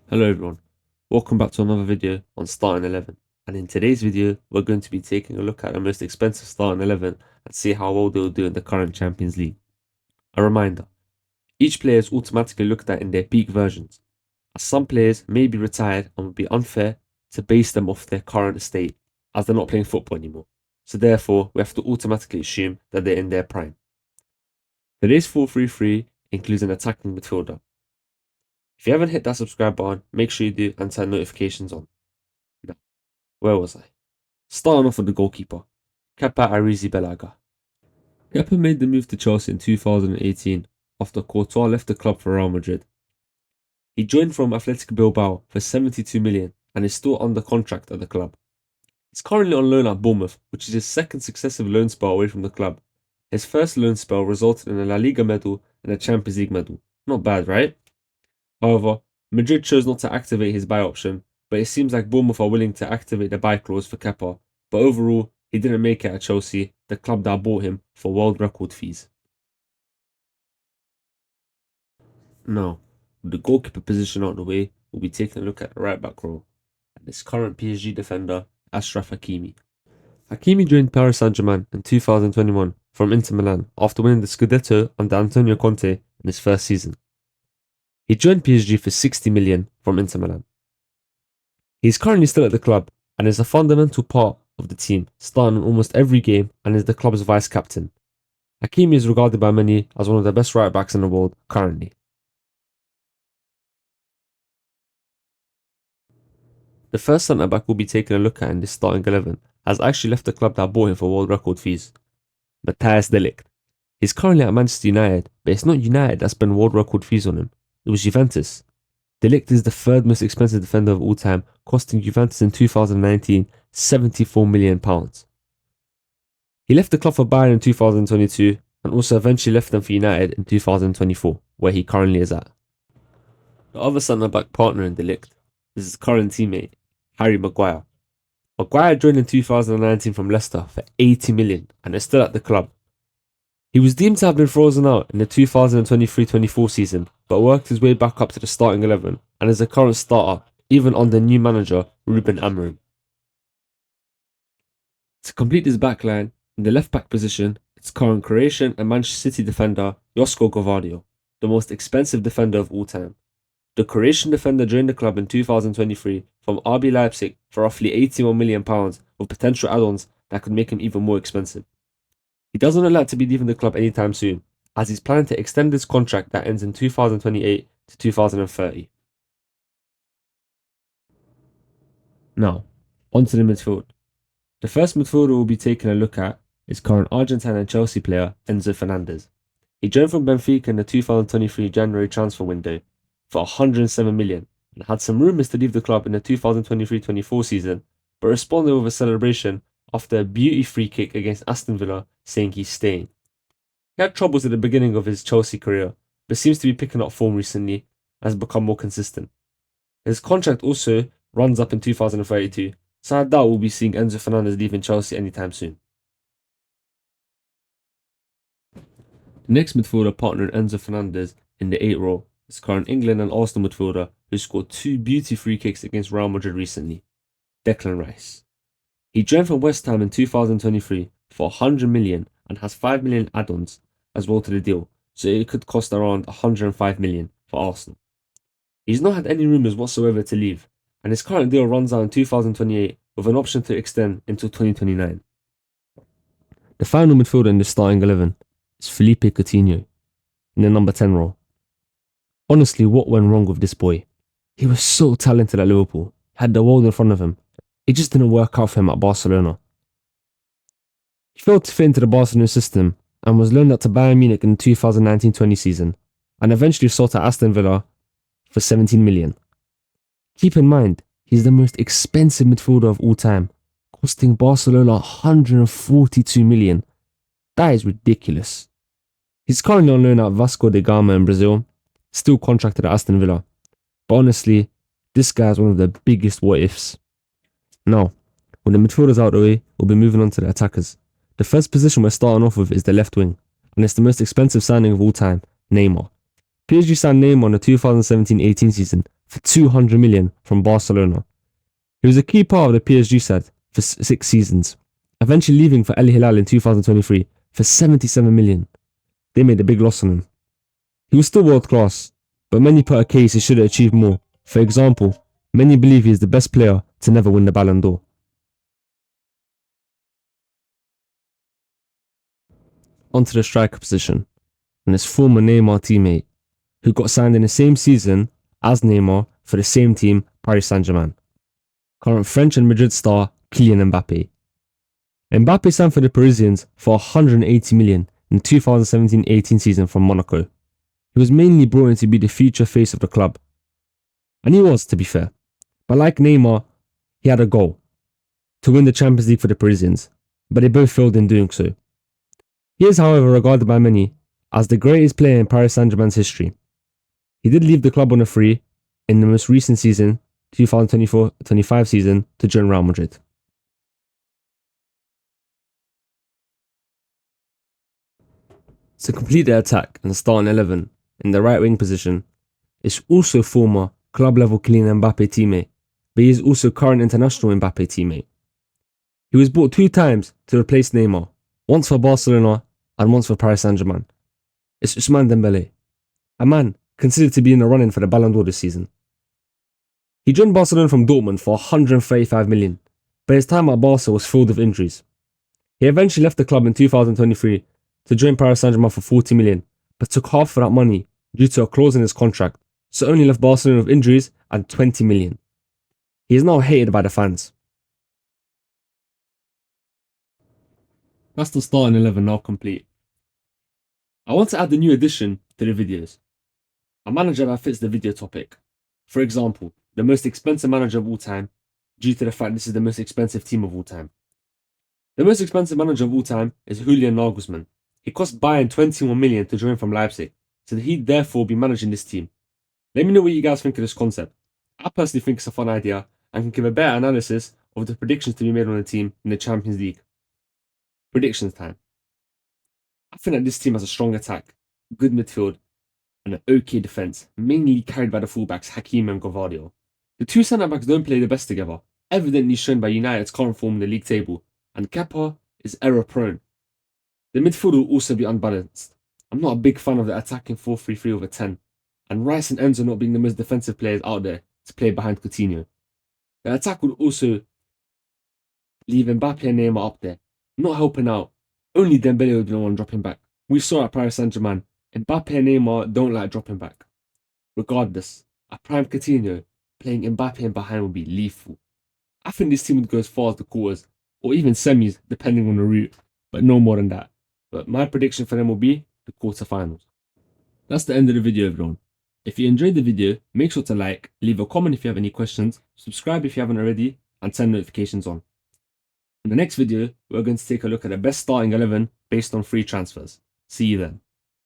Hello everyone, welcome back to another video on Starting 11, and in today's video we're going to be taking a look at the most expensive Starting 11 and see how well they'll do in the current Champions League. A reminder, each player is automatically looked at in their peak versions, as some players may be retired and would be unfair to base them off their current state as they're not playing football anymore, so therefore we have to automatically assume that they're in their prime. Today's 4-3-3 includes an attacking midfielder. If you haven't hit that subscribe button, make sure you do and turn notifications on. Now, where was I? Starting off with the goalkeeper, Kepa Arrizabalaga. Kepa made the move to Chelsea in 2018 after Courtois left the club for Real Madrid. He joined from Athletic Bilbao for 72 million and is still under contract at the club. He's currently on loan at Bournemouth, which is his second successive loan spell away from the club. His first loan spell resulted in a La Liga medal and a Champions League medal. Not bad, right? However, Madrid chose not to activate his buy option, but it seems like Bournemouth are willing to activate the buy clause for Kepa. But overall, he didn't make it at Chelsea, the club that bought him for world record fees. Now, with the goalkeeper position out of the way, we'll be taking a look at the right back role and this current PSG defender, Achraf Hakimi. Hakimi joined Paris Saint-Germain in 2021 from Inter Milan after winning the Scudetto under Antonio Conte in his first season. He joined PSG for 60 million from Inter Milan. He is currently still at the club and is a fundamental part of the team, starting in almost every game and is the club's vice captain. Hakimi is regarded by many as one of the best right backs in the world currently. The first centre back we'll be taking a look at in this starting 11 has actually left the club that bought him for world record fees. Matthijs de Ligt. He's currently at Manchester United, but it's not United that spent world record fees on him. It was Juventus. De Ligt is the third most expensive defender of all time, costing Juventus in 2019 £74 million. He left the club for Bayern in 2022 and also eventually left them for United in 2024, where he currently is at. The other centre-back partner in De Ligt is his current teammate, Harry Maguire. Maguire joined in 2019 from Leicester for 80 million and is still at the club. He was deemed to have been frozen out in the 2023-24 season, but worked his way back up to the starting 11 and is a current starter, even under new manager Ruben Amorim. To complete his backline, in the left back position, it's current Croatian and Manchester City defender Josko Gvardiol, the most expensive defender of all time. The Croatian defender joined the club in 2023 from RB Leipzig for roughly £81 million with potential add-ons that could make him even more expensive. He doesn't look like to be leaving the club anytime soon, as he's planning to extend his contract that ends in 2028 to 2030. Now, onto the midfield. The first midfielder we'll be taking a look at is current Argentine and Chelsea player Enzo Fernandez. He joined from Benfica in the 2023 January transfer window for 107 million and had some rumours to leave the club in the 2023-24 season, but responded with a celebration after a beauty free kick against Aston Villa, saying he's staying. He had troubles at the beginning of his Chelsea career, but seems to be picking up form recently and has become more consistent. His contract also runs up in 2032, so I doubt we'll be seeing Enzo Fernandez leaving Chelsea anytime soon. The next midfielder partnered Enzo Fernandez in the 8 role is current England and Arsenal midfielder who scored 2 beauty free kicks against Real Madrid recently, Declan Rice. He joined from West Ham in 2023 for 100 million and has 5 million add-ons as well to the deal, so it could cost around 105 million for Arsenal. He's not had any rumours whatsoever to leave, and his current deal runs out in 2028 with an option to extend until 2029. The final midfielder in the starting 11 is Felipe Coutinho in the number 10 role. Honestly, what went wrong with this boy? He was so talented at Liverpool, had the world in front of him. It just didn't work out for him at Barcelona. He failed to fit into the Barcelona system and was loaned out to Bayern Munich in the 2019-20 season and eventually sold to Aston Villa for 17 million. Keep in mind, he's the most expensive midfielder of all time, costing Barcelona 142 million. That is ridiculous. He's currently on loan at Vasco da Gama in Brazil, still contracted at Aston Villa. But honestly, this guy is one of the biggest what-ifs. Now, with the midfielders out of the way, we'll be moving on to the attackers. The first position we're starting off with is the left wing, and it's the most expensive signing of all time, Neymar. PSG signed Neymar in the 2017-18 season for 200 million from Barcelona. He was a key part of the PSG side for 6 seasons, eventually leaving for Al Hilal in 2023 for 77 million. They made a big loss on him. He was still world class, but many put a case he should have achieved more. For example, many believe he is the best player to never win the Ballon d'Or. Onto the striker position, and his former Neymar teammate, who got signed in the same season as Neymar for the same team, Paris Saint-Germain. Current French and Madrid star Kylian Mbappe. Mbappe signed for the Parisians for 180 million in the 2017-18 season from Monaco. He was mainly brought in to be the future face of the club. And he was, to be fair. But like Neymar, he had a goal: to win the Champions League for the Parisians, but they both failed in doing so. He is, however, regarded by many as the greatest player in Paris Saint-Germain's history. He did leave the club on a free in the most recent season, 2024-25 season, to join Real Madrid. To complete the attack and start an 11 in the right wing position is also former club level Kylian Mbappe teammate, but he is also current international Mbappe teammate. He was bought 2 times to replace Neymar, once for Barcelona and once for Paris Saint-Germain. It's Ousmane Dembélé, a man considered to be in the running for the Ballon d'Or this season. He joined Barcelona from Dortmund for 135 million, but his time at Barca was filled with injuries. He eventually left the club in 2023 to join Paris Saint-Germain for 40 million, but took half of that money due to a clause in his contract, so only left Barcelona with injuries and 20 million. He is now hated by the fans. That's the starting 11 now complete. I want to add a new addition to the videos. A manager that fits the video topic. For example, the most expensive manager of all time, due to the fact this is the most expensive team of all time. The most expensive manager of all time is Julian Nagelsmann. He cost Bayern 21 million to join from Leipzig, so that he'd therefore be managing this team. Let me know what you guys think of this concept. I personally think it's a fun idea and can give a better analysis of the predictions to be made on the team in the Champions League. Predictions time. I think that this team has a strong attack, good midfield, and an okay defence, mainly carried by the fullbacks Hakimi and Gvardiol. The 2 centre-backs don't play the best together, evidently shown by United's current form in the league table, and Kepa is error-prone. The midfield will also be unbalanced. I'm not a big fan of the attacking 4-3-3 over 10, and Rice and Enzo not being the most defensive players out there to play behind Coutinho. The attack would also leave Mbappe and Neymar up there, not helping out. Only Dembélé would be the one dropping back. We saw at Paris Saint-Germain, Mbappe and Neymar don't like dropping back. Regardless, a prime Coutinho playing Mbappe in behind would be lethal. I think this team would go as far as the quarters, or even semis, depending on the route, but no more than that. But my prediction for them will be the quarterfinals. That's the end of the video, everyone. If you enjoyed the video, make sure to like, leave a comment if you have any questions, subscribe if you haven't already, and turn notifications on. In the next video, we're going to take a look at the best starting 11 based on free transfers. See you then.